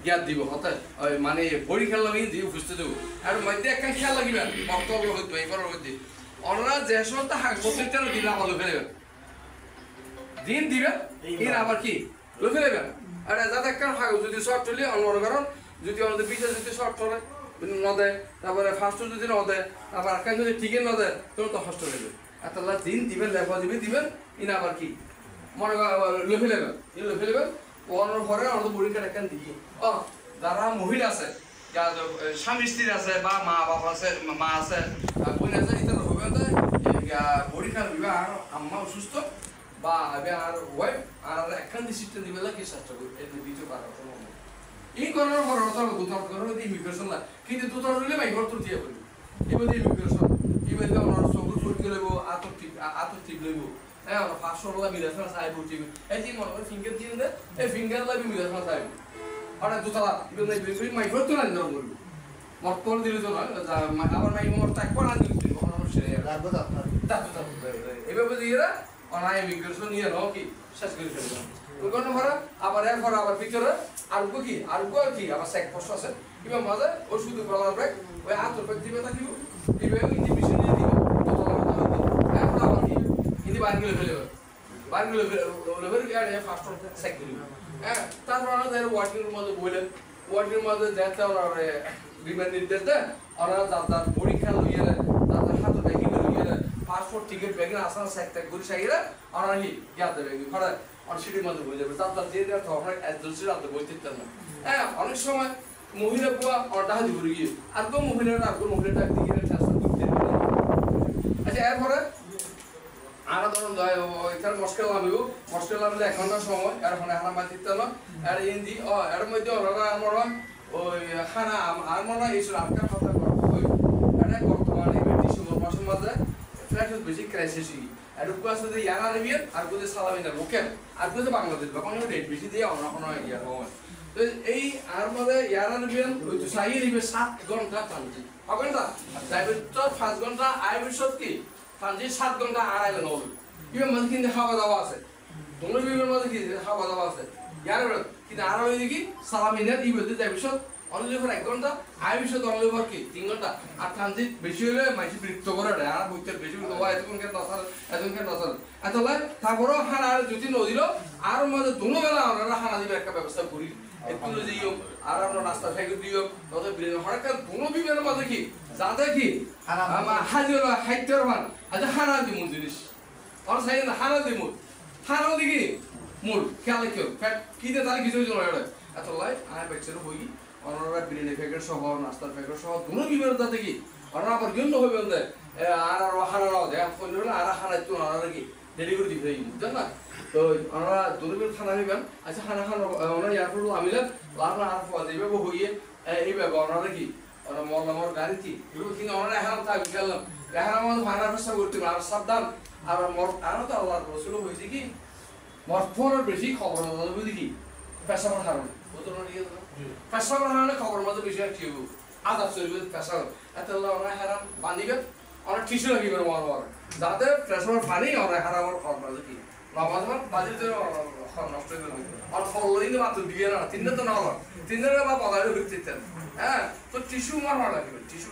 জ্ঞাত দিব হতে মানে বড়ি খেলা লাগি দিয়ে বুঝতে দেবো আর মধ্যে একটা খেয়াল লাগিবে বক্তব্য হইতে এবার হইতে ওনারা যে সমস্ত হাক বছরটা দিন আবার লোকে নেবেন দিন দিবেন এর আবার কি লোকে নেবেন আর যাতে একটা হাক যদি শর্ট চলে অন্য কারণ যদি আমাদের পিছিয়ে যদি শর্ট চলে ন দেয় তারপরে ফার্স্ট যদি ন দেয় তারপর আকাশ যদি ঠিকই ন দেয় তখন তো ফার্স্ট নেবে আর তাহলে দিন দিবেন লেখা দিবেন ইন আবার কি মনে লোকে নেবেন এই লোকে নেবেন ওনার পরে আমাদের বুড়ি কাটা একখান দিকে যারা মহিলা আছে স্বামী স্ত্রী আছে বা মা বাবা আছে মা আছে বোন আছে এটা হবে বুড়ি খান দিবে আর আম্মা অসুস্থ বা আর ওয়াইফ আর একখান সিস্টেম দিবে কি চেষ্টা করি এটা দিতে পারো এই করার পর দুটার করার ইমিগ্রেশন না কিন্তু দুটার হইলে ভাই ঘর তো দিয়ে বলি এবার ইমিগ্রেশন এবার ওনার সবুজ ফুটকে লইব আতর ঠিক লইব হ্যাঁ ওরা 500 টাকা মিলাসনা চাইব ঠিক এই যে মনে করে ফিঙ্গার দিয়ে দে এই ফিঙ্গার লাগবে মিলাসনা চাইব আর দুতলা ইবেন এই বেশি মাই ঘর তো না ধরব মত কোন দিলে তো না আবার মাই মোর তাক কোন দিলে কখনো সে লাগবে তো আপনার এভাবে দিয়ে অনাই ইমিগ্রেশন নিয়ে নাও কি শেষ করে ফেলব কোন ভরা আবার এর ভরা আবার ভিতরে আর কি আবার চেক পোস্ট আছে কিবা মাঝে ওষুধ কলার ব্রেক ওই আতর ব্রেক দিবে থাকিব এইভাবে ইনহিবিশন দিয়ে দিব দোতলা আবার কি কিন্তু বারগুলো ফেলে বারগুলো লেভেল গাড়ি ফাস্ট চেক দিল হ্যাঁ তারপর আমাদের ওয়ার্কিং এর মধ্যে বললেন ওয়ার্কিং এর মধ্যে দেখতে ওরা বিমান নির্দেশ দেন ওরা যার পরীক্ষা লইয়ে তাদের হাতে ব্যাগি লইয়ে পাসপোর্ট টিকিট ব্যাগি আসার চেক টেক করে সাইরা ওরা কি জ্ঞাত ব্যাগি ফলে অনেক সিটির মধ্যে বলে যাবে তার যে আমরা এজেন্সির হাতে বইতে না হ্যাঁ অনেক সময় মহিলা পুয়া অর্ডার হাতে ঘুরে গিয়ে আর কোন মহিলাটা দিকে ট্রান্সফার করতে আচ্ছা এরপরে আর ধরুন এখানে মস্কেল নামিলে 1 ঘন্টার সময় আর ওখানে হানা মাতিত না আর হিন্দি এর মধ্যে ওরা আমরা ওই খানা আর মনে হয় এইসব আটকা কথা ওই এটা বর্তমানে ডিসেম্বর মাসের মধ্যে ফ্ল্যাট বেশি ক্রাইসিস আর আছে যে ইয়ানা রেবিয়ান আর কোথাও সালামিনা লোকেল আর কোথাও বাংলাদেশ বা কোনো রেট বেশি দিয়ে অন্য কোনো ইয়া হয় তো এই আর মধ্যে ইয়ানা রেবিয়ান ওই তো সাইয়ে দিবে 7 ঘন্টা টানছি হবে না ড্রাইভার তো 5 ঘন্টা আইবির সব কি টানছি 7 ঘন্টা আড়াইলে নল ইভেন মধ্যে কিন্তু খাওয়া দাওয়া আছে তোমার বিবের মধ্যে কি খাওয়া দাওয়া আছে ইয়ার কিন্তু আর ওই দেখি সালামিনার ই বলতে যাই বিশদ অনলি ফর 1 ঘন্টা আই বিশদ অনলি ফর কি 3 ঘন্টা আর ট্রানজিট বেশি হলে মাইসি বৃত্ত করে দেয় আর বইতে বেশি দেওয়া এতক্ষণ এতলা তারপরও হানা আর যদি নদীল আর মধ্যে দুনো বেলা আমরা হানা দিবে একটা ব্যবস্থা করি একটু যে আর আমরা রাস্তা থেকে দিও তবে বিলে হঠাৎ দুনো বিবের মধ্যে কি যাতে কি হাজির হাইটার মান আজ হানা দিমু জিনিস আর সাই হানা দিমু হানা দিকি মূল খেয়াল কেউ কিতে তার কিছু নয় এতলাই আর বেচের বই অনরা বিরিয়ানি প্যাকেট সহ নাস্তার প্যাকেট সহ দুনো বিবের যাতে কি অনরা আবার গন্ধ হইবেন দে আর হানা নাও দে কোন আর হানা তো আর কি দেরি করে দিবে বুঝছেন না তো আমরা দুর্বল খানা হইবেন আচ্ছা খানা খান আমরা এয়ারপোর্ট আমিলেন লাভনা আর ফোয়া দিবে হইয়ে এই ব্যবহার আমরা কি ওরা মর গাড়ি কি এগুলো কিন্তু আমরা এখন থাক গেলাম এখন আমাদের ভাড়া ব্যবস্থা করতে আর সাবধান আর মর আরো তো আল্লাহর রাসূল হইছে কি মরফোর বেশি খবর বুঝি কি পেশাবার কারণে পেশাবার কারণে খবর মধ্যে বেশি কি হবো আদাব চলবে পেশাবার এত আমরা হারাম বাঁধিবে অনেক টিসু লাগিবে মর যাতে পেশাবার পানি আমরা হারাবার খবর কি নামাজ বাজিতে নষ্ট হয়ে যাবে আর ফলদিন মাত্র দিয়ে না 3 দিন তো না হলো 3 দিনের বা পদারে হইতে হ্যাঁ তো টিস্যু মারা লাগবে টিস্যু